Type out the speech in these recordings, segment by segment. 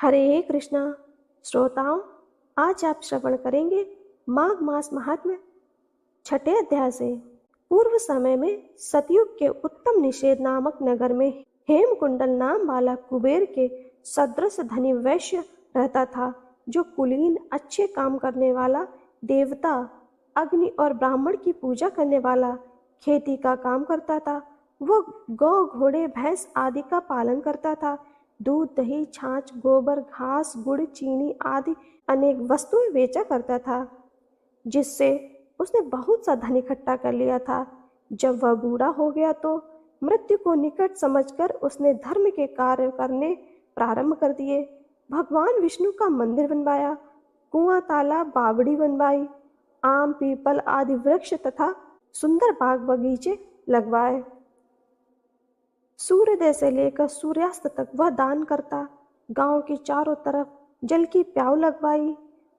हरे कृष्णा। श्रोताओं, आज आप श्रवण करेंगे माघ मास महात्म्य छठे अध्याय से। पूर्व समय में सतयुग के उत्तम निषेध नामक नगर में हेमकुंडल नाम वाला कुबेर के सदृश धनी वैश्य रहता था, जो कुलीन, अच्छे काम करने वाला, देवता, अग्नि और ब्राह्मण की पूजा करने वाला, खेती का काम करता था। वो गौ, घोड़े, भैंस आदि का पालन करता था। दूध, दही, छाछ, गोबर, घास, गुड़, चीनी आदि अनेक वस्तुएं बेचा करता था, जिससे उसने बहुत सा धन इकट्ठा कर लिया था। जब वह बूढ़ा हो गया तो मृत्यु को निकट समझकर उसने धर्म के कार्य करने प्रारंभ कर दिए। भगवान विष्णु का मंदिर बनवाया, कुआं, तालाब, बावड़ी बनवाई, आम, पीपल आदि वृक्ष तथा सुंदर बाग बगीचे लगवाए। सूर्योदय से लेकर सूर्यास्त तक वह दान करता। गांव के चारों तरफ जल की प्याऊ लगवाई।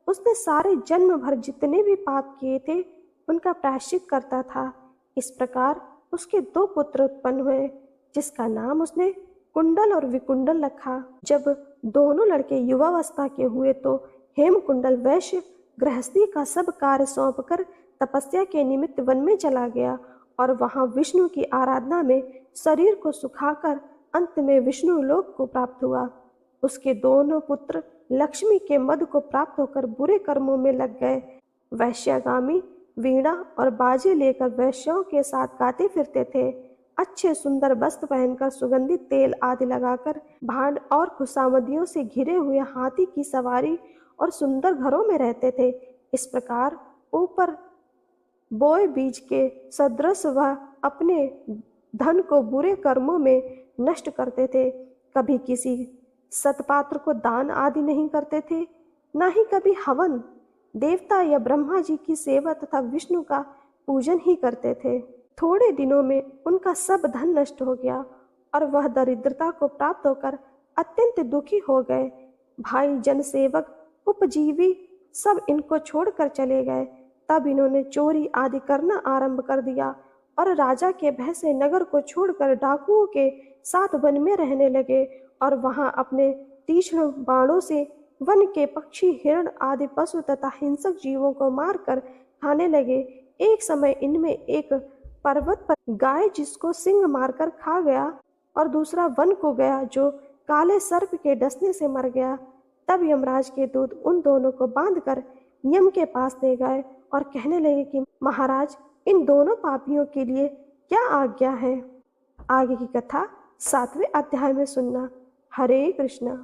उसने सारे जन्म भर जितने भी पाप किए थे उनका प्रायश्चित करता था। इस प्रकार उसके 2 पुत्र उत्पन्न हुए, जिसका नाम उसने कुंडल और विकुंडल रखा। जब दोनों लड़के युवावस्था के हुए तो हेमकुंडल वैश्य गृहस्थी का सब कार्य सौंपकर तपस्या के निमित्त वन में चला गया और वहां विष्णु की आराधना में शरीर को सुखाकर अंत में विष्णु लोक को प्राप्त हुआ। उसके दोनों पुत्र लक्ष्मी के मद को प्राप्त होकर बुरे कर्मों में लग गए। वैश्यागामी वीणा और बाजे लेकर वैश्यों के साथ गाते फिरते थे। अच्छे सुंदर वस्त्र पहनकर, सुगंधित तेल आदि लगाकर, भांड और खुशामदियों से घिरे हुए हाथी की सवारी और सुंदर घरों में रहते थे। इस प्रकार ऊपर बोए बीज के सदृश वह अपने धन को बुरे कर्मों में नष्ट करते थे। कभी किसी सतपात्र को दान आदि नहीं करते थे, न ही कभी हवन, देवता या ब्रह्मा जी की सेवा तथा विष्णु का पूजन ही करते थे। थोड़े दिनों में उनका सब धन नष्ट हो गया और वह दरिद्रता को प्राप्त होकर अत्यंत दुखी हो गए। भाई, जनसेवक, उपजीवी सब इनको छोड़कर चले गए। तब इन्होंने चोरी आदि करना आरंभ कर दिया और राजा के भय से नगर को छोड़कर डाकुओं के साथ वन में रहने लगे और वहां अपने तीक्ष्ण बाणों से वन के पक्षी, हिरण आदि पशु तथा हिंसक जीवों को मारकर खाने लगे। एक समय इनमें एक पर्वत पर गाय जिसको सिंह मारकर खा गया और दूसरा वन को गया जो काले सर्प के डसने से मर गया। तब यमराज के दूत उन दोनों को बांधकर यम के पास ले गए और कहने लगे कि महाराज, इन दोनों पापियों के लिए क्या आज्ञा है। आगे की कथा 7वें अध्याय में सुनना। हरे कृष्णा।